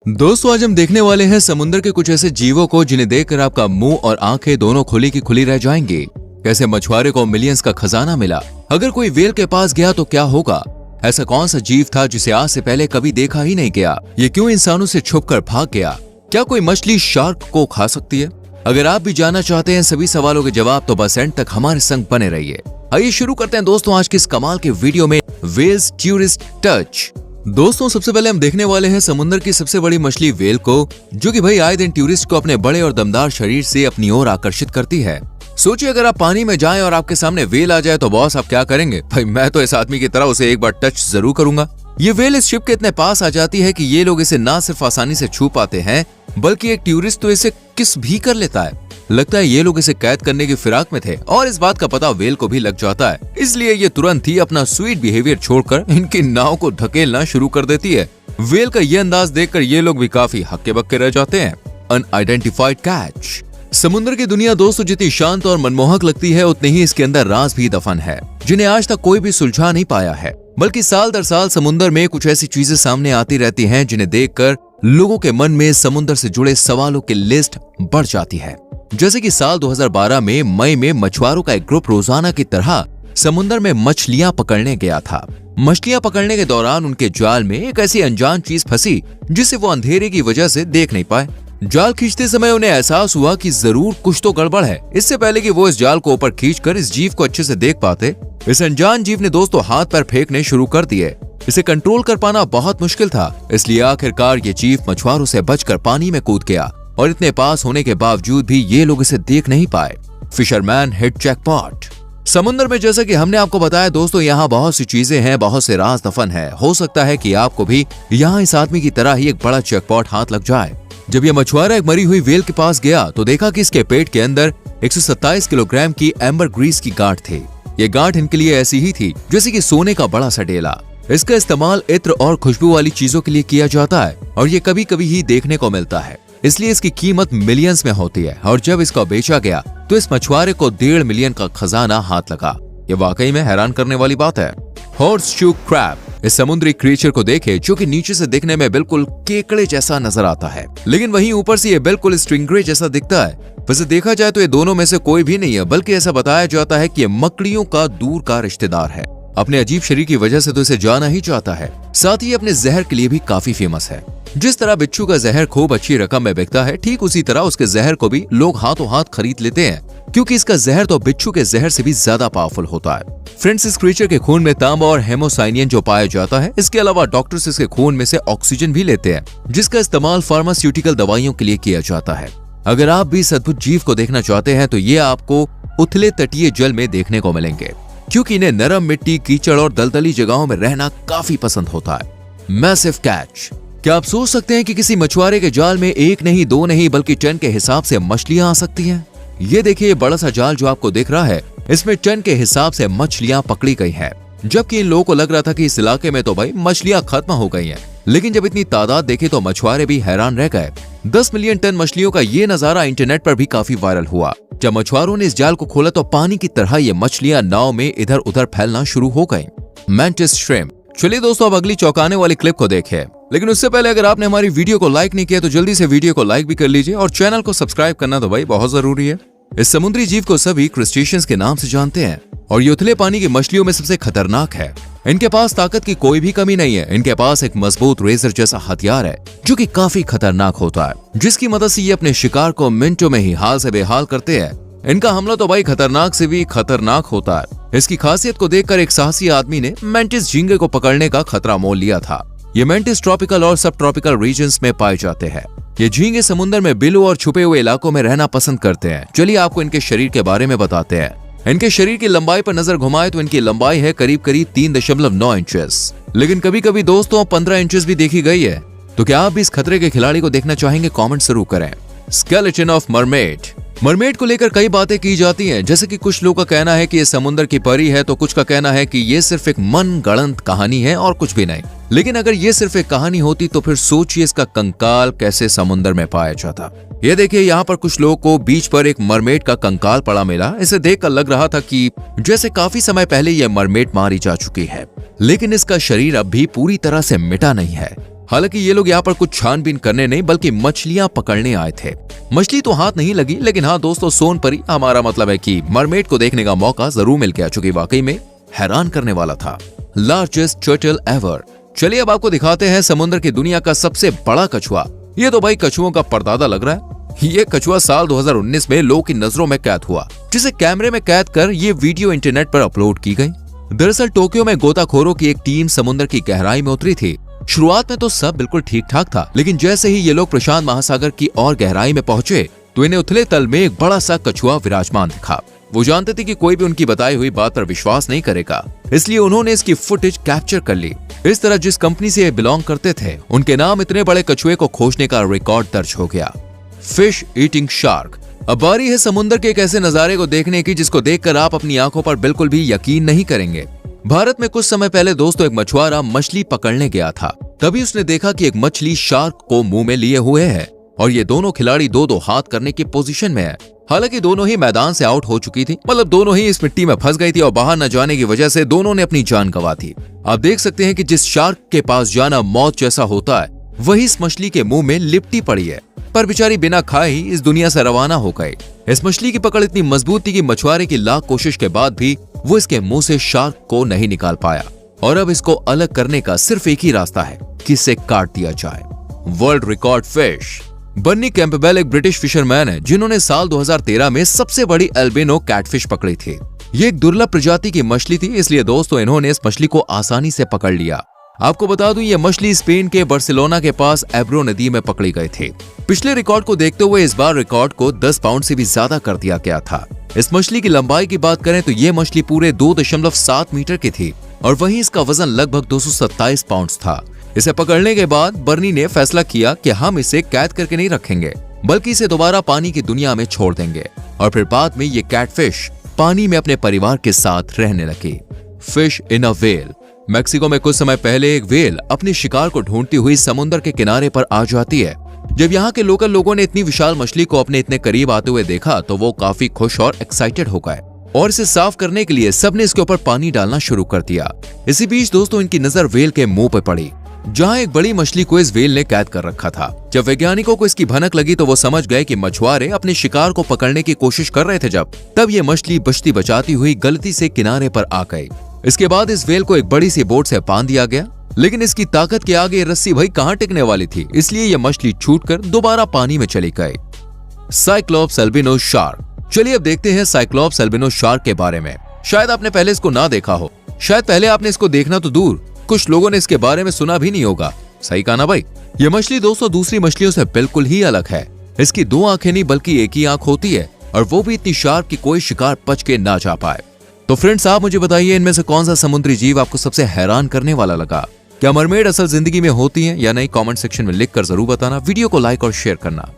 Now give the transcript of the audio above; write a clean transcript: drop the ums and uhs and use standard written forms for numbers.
दोस्तों आज हम देखने वाले हैं समुद्र के कुछ ऐसे जीवों को जिन्हें देखकर आपका मुंह और आंखें दोनों खुली की खुली रह जाएंगी। कैसे मछुआरे को मिलियंस का खजाना मिला, अगर कोई व्हेल के पास गया तो क्या होगा, ऐसा कौन सा जीव था जिसे आज से पहले कभी देखा ही नहीं गया, ये क्यों इंसानों से छुपकर भाग गया, क्या कोई मछली शार्क को खा सकती है। अगर आप भी जानना चाहते हैं सभी सवालों के जवाब तो बस एंड तक हमारे संग बने रहिए। आइए शुरू करते हैं दोस्तों आज की इस कमाल के वीडियो में व्हेल्स टूरिस्ट टच। दोस्तों सबसे पहले हम देखने वाले हैं समुद्र की सबसे बड़ी मछली व्हेल को, जो कि भाई आए दिन टूरिस्ट को अपने बड़े और दमदार शरीर से अपनी ओर आकर्षित करती है। सोचिए अगर आप पानी में जाएं और आपके सामने व्हेल आ जाए तो बॉस आप क्या करेंगे। भाई मैं तो इस आदमी की तरह उसे एक बार टच जरूर करूंगा। ये व्हेल इस शिप के इतने पास आ जाती है कि ये लोग इसे ना सिर्फ आसानी से छू पाते हैं बल्कि एक टूरिस्ट तो इसे किस भी कर लेता है। लगता है ये लोग इसे कैद करने की फिराक में थे और इस बात का पता व्हेल को भी लग जाता है, इसलिए ये तुरंत ही अपना स्वीट बिहेवियर छोड़कर इनकी नाव को धकेलना शुरू कर देती है। व्हेल का ये अंदाज देखकर ये लोग भी काफी हक्के बक्के रह जाते हैं। Unidentified catch. समुद्र की दुनिया दोस्तों जितनी शांत और मनमोहक लगती है उतनी ही इसके अंदर राज भी दफन है जिन्हें आज तक कोई भी सुलझा नहीं पाया है, बल्कि साल दर साल समुद्र में कुछ ऐसी चीजें सामने आती रहती हैं जिन्हें देखकर लोगों के मन में समुद्र से जुड़े सवालों की लिस्ट बढ़ जाती है। जैसे कि साल 2012 में मई में मछुआरों का एक ग्रुप रोजाना की तरह समुद्र में मछलियां पकड़ने गया था। मछलियां पकड़ने के दौरान उनके जाल में एक ऐसी अनजान चीज फंसी जिसे वो अंधेरे की वजह से देख नहीं पाए। जाल खींचते समय उन्हें एहसास हुआ कि जरूर कुछ तो गड़बड़ है। इससे पहले कि वो इस जाल को ऊपर खींचकर इस जीव को अच्छे से देख पाते, इस अनजान जीव ने दोस्तों हाथ पैर फेंकने शुरू कर दिए। इसे कंट्रोल कर पाना बहुत मुश्किल था, इसलिए आखिरकार ये जीव मछुआरों से बचकर पानी में कूद गया और इतने पास होने के बावजूद भी ये लोग इसे देख नहीं पाए। Fisherman hit jackpot. समुद्र में जैसा कि हमने आपको बताया दोस्तों यहाँ बहुत सी चीजें हैं, बहुत से राज दफन है। हो सकता है कि आपको भी यहाँ इस आदमी की तरह ही एक बड़ा जैकपॉट हाथ लग जाए। जब यह मछुआरा एक मरी हुई व्हेल के पास गया तो देखा कि इसके पेट के अंदर 127 किलोग्राम की एम्बर ग्रीस की गांठ थी। ये गांठ इनके लिए ऐसी ही थी जैसे कि सोने का बड़ा सा डेला। इसका इस्तेमाल इत्र और खुशबू वाली चीजों के लिए किया जाता है और ये कभी कभी ही देखने को मिलता है, इसलिए इसकी कीमत मिलियंस में होती है। और जब इसका बेचा गया तो इस मछुआरे को 1.5 मिलियन का खजाना हाथ लगा। ये वाकई में हैरान करने वाली बात है। Horseshoe crab. इस समुद्री क्रिएचर को देखे जो कि नीचे से दिखने में बिल्कुल केकड़े जैसा नजर आता है, लेकिन वहीं ऊपर से ये बिल्कुल स्टिंग्रे जैसा दिखता है। वैसे देखा जाए तो ये दोनों में से कोई भी नहीं है, बल्कि ऐसा बताया जाता है कि ये मकड़ियों का दूर का रिश्तेदार है। अपने अजीब शरीर की वजह से तो इसे जाना ही चाहता है, साथ ही अपने जहर के लिए भी काफी फेमस है। जिस तरह बिच्छू का जहर खूब अच्छी रकम में बिकता है, ठीक उसी तरह उसके जहर को भी लोग हाथों हाथ खरीद लेते हैं, क्योंकि इसका जहर तो बिच्छू के जहर से भी ज्यादा पावरफुल होता है। फ्रेंड्स, इस क्रीचर के खून में तांबा और हेमोसाइनियन जो पाया जाता है, इसके अलावा डॉक्टर्स इसके खून में से ऑक्सीजन भी लेते हैं, जिसका इस्तेमाल फार्मास्यूटिकल दवाइयों के लिए किया जाता है। अगर आप भी इस अद्भुत जीव को देखना चाहते हैं तो ये आपको उथले तटीय जल में देखने को मिलेंगे, क्योंकि इन्हें नरम मिट्टी, कीचड़ और दलदली जगहों में रहना काफी पसंद होता है। Massive catch. क्या आप सोच सकते हैं कि किसी मछुआरे के जाल में एक नहीं, दो नहीं, बल्कि टन के हिसाब से मछलियां आ सकती हैं। ये देखिए बड़ा सा जाल जो आपको दिख रहा है, इसमें टन के हिसाब से मछलियां पकड़ी गई हैं। जबकि इन लोगों को लग रहा था कि इस इलाके में तो भाई मछलियां खत्म हो गई हैं, लेकिन जब इतनी तादाद देखी तो मछुआरे भी हैरान रह गए। 10 मिलियन टन मछलियों का ये नजारा इंटरनेट पर भी काफी वायरल हुआ। जब मछुआरों ने इस जाल को खोला तो पानी की तरह ये मछलियां नाव में इधर उधर फैलना शुरू हो गई। Mantis shrimp. चलिए दोस्तों अब अगली चौंकाने वाली क्लिप को देखें, लेकिन उससे पहले अगर आपने हमारी वीडियो को लाइक नहीं किया तो जल्दी से वीडियो को लाइक भी कर लीजिए और चैनल को सब्सक्राइब करना तो भाई बहुत जरूरी है। इस समुद्री जीव को सभी क्रस्टेशियंस के नाम से जानते हैं और ये उथले पानी की मछलियों में सबसे खतरनाक है। इनके पास ताकत की कोई भी कमी नहीं है। इनके पास एक मजबूत रेजर जैसा हथियार है जो कि काफी खतरनाक होता है, जिसकी मदद से ये अपने शिकार को मिनटों में ही हाल से बेहाल करते हैं। इनका हमला तो भाई खतरनाक से भी खतरनाक होता है। इसकी खासियत को देखकर एक साहसी आदमी ने मैंटिस झींगे को पकड़ने का खतरा मोल लिया था। ये मैंटिस ट्रॉपिकल और सब ट्रॉपिकल रीजन्स में पाए जाते हैं। ये झींगे समुद्र में बिलों और छुपे हुए इलाकों में रहना पसंद करते हैं। चलिए आपको इनके शरीर के बारे में बताते हैं। इनके शरीर की लंबाई पर नजर घुमाए तो इनकी लंबाई है करीब 3.9 इंचेस, लेकिन कभी कभी दोस्तों 15 इंचेस भी देखी गई है। तो क्या आप भी इस खतरे के खिलाड़ी को देखना चाहेंगे? कमेंट जरूर करें। Skeleton of mermaid. मरमेड को लेकर कई बातें की जाती हैं, जैसे कि कुछ लोगों का कहना है कि ये समुद्र की परी है, तो कुछ का कहना है कि ये सिर्फ एक मन गढ़ंत कहानी है और कुछ भी नहीं। लेकिन अगर ये सिर्फ एक कहानी होती तो फिर सोचिए इसका कंकाल कैसे समुद्र में पाया जाता। ये देखिए यहाँ पर कुछ लोगों को बीच पर एक मरमेड का कंकाल पड़ा मिला। इसे देखकर लग रहा था कि जैसे काफी समय पहले यह मरमेड मारी जा चुकी है, लेकिन इसका शरीर अब भी पूरी तरह से मिटा नहीं है। हालांकि ये लोग यहाँ पर कुछ छानबीन करने नहीं बल्कि मछलियां पकड़ने आए थे। मछली तो हाथ नहीं लगी, लेकिन हाँ दोस्तों, सोनपरी हमारा मतलब है कि मरमेड को देखने का मौका जरूर मिल गया, चूंकि वाकई में हैरान करने वाला था। Largest turtle ever. चलिए अब आपको दिखाते हैं समुद्र की दुनिया का सबसे बड़ा कछुआ। ये तो भाई कछुओं का परदादा लग रहा है। ये कछुआ साल 2019 में लोगों की नजरों में कैद हुआ, जिसे कैमरे में कैद कर ये वीडियो इंटरनेट पर अपलोड की गई। दरअसल टोक्यो में गोताखोरों की एक टीम समुद्र की गहराई में उतरी थी। शुरुआत में तो सब बिल्कुल ठीक ठाक था, लेकिन जैसे ही ये लोग प्रशांत महासागर की और गहराई में पहुंचे तो इन्हें उथले तल में एक बड़ा सा कछुआ विराजमान दिखा। वो जानते थे कि कोई भी उनकी बताई हुई बात पर विश्वास नहीं करेगा, इसलिए उन्होंने इसकी फुटेज कैप्चर कर ली। इस तरह जिस कंपनी से ये बिलोंग करते थे, उनके नाम इतने बड़े कछुए को खोजने का रिकॉर्ड दर्ज हो गया। Fish eating shark. अब बारी है समुद्र के एक ऐसे नजारे को देखने की जिसको देखकर आप अपनी आंखों पर बिल्कुल भी यकीन नहीं करेंगे। भारत में कुछ समय पहले दोस्तों एक मछुआरा मछली पकड़ने गया था। तभी उसने देखा कि एक मछली शार्क को मुंह में लिए हुए है और ये दोनों खिलाड़ी दो हाथ करने की पोजीशन में है। हालांकि दोनों ही मैदान से आउट हो चुकी थी, मतलब दोनों ही इस मिट्टी में फंस गई थी और बाहर न जाने की वजह से दोनों ने अपनी जान गंवा थी। आप देख सकते हैं कि जिस शार्क के पास जाना मौत जैसा होता है, वही इस मछली के मुंह में लिपटी पड़ी है, पर बेचारी बिना खाए ही इस दुनिया से रवाना हो गई। इस मछली की पकड़ इतनी मजबूत थी कि मछुआरे की लाख कोशिश के बाद भी वो इसके मुंह से शार्क को नहीं निकाल पाया और अब इसको अलग करने का सिर्फ एक ही रास्ता है कि इसे काट दिया जाए। World record fish. Bunny Campbell एक ब्रिटिश फिशरमैन है जिन्होंने साल 2013 में सबसे बड़ी एल्बिनो कैटफिश पकड़ी थी। ये एक दुर्लभ प्रजाति की मछली थी, इसलिए दोस्तों इन्होंने इस मछली को आसानी से पकड़ लिया। आपको बता दूं, ये मछली स्पेन के बार्सिलोना के पास एब्रो नदी में पकड़ी गई थी। पिछले रिकॉर्ड को देखते हुए इस बार रिकॉर्ड को 10 पाउंड से भी ज्यादा कर दिया गया था। इस मछली की लंबाई की बात करें तो ये मछली पूरे 2.7 मीटर की थी और वहीं इसका वजन लगभग 227 पाउंड था। इसे पकड़ने के बाद बर्नी ने फैसला किया कि हम इसे कैद करके नहीं रखेंगे, बल्कि इसे दोबारा पानी की दुनिया में छोड़ देंगे और फिर बाद में ये कैटफिश पानी में अपने परिवार के साथ रहने लगी। Fish in a well. Mexico में कुछ समय पहले एक वेल अपने शिकार को ढूंढती हुई समुद्र के किनारे पर आ जाती है। जब यहाँ के लोकल लोगों ने इतनी विशाल मछली को अपने इतने करीब आते हुए देखा तो वो काफी खुश और एक्साइटेड हो गए और इसे साफ करने के लिए सबने इसके ऊपर पानी डालना शुरू कर दिया। इसी बीच दोस्तों इनकी नजर वेल के मुंह पर पड़ी, जहाँ एक बड़ी मछली को इस वेल ने कैद कर रखा था। जब वैज्ञानिकों को इसकी भनक लगी तो वो समझ गए कि मछुआरे अपने शिकार को पकड़ने की कोशिश कर रहे थे। तब ये मछली बचती बचाती हुई गलती से किनारे पर आ गई। इसके बाद इस वेल को एक बड़ी सी बोट से बांध दिया गया, लेकिन इसकी ताकत के आगे रस्सी भाई कहां टिकने वाली थी, इसलिए यह मछली छूटकर दोबारा पानी में चली गई। Cyclops albino shark. चलिए अब देखते हैं साइक्लोप्स एल्बिनो शार्क के बारे में। शायद आपने पहले इसको ना देखा हो, शायद पहले आपने इसको देखना तो दूर, कुछ लोगों ने इसके बारे में सुना भी नहीं होगा। सही कहा ना भाई। यह मछली दोस्तों दूसरी मछलियों से बिल्कुल ही अलग है। इसकी 2 आंखें नहीं बल्कि एक ही आंख होती है और वो भी इतनी शार्प कि कोई शिकार बच के ना जा पाए। तो फ्रेंड्स, आप मुझे बताइए इनमें से कौन सा समुद्री जीव आपको सबसे हैरान करने वाला लगा। क्या मरमेड असल जिंदगी में होती हैं या नहीं? कमेंट सेक्शन में लिखकर जरूर बताना। वीडियो को लाइक और शेयर करना।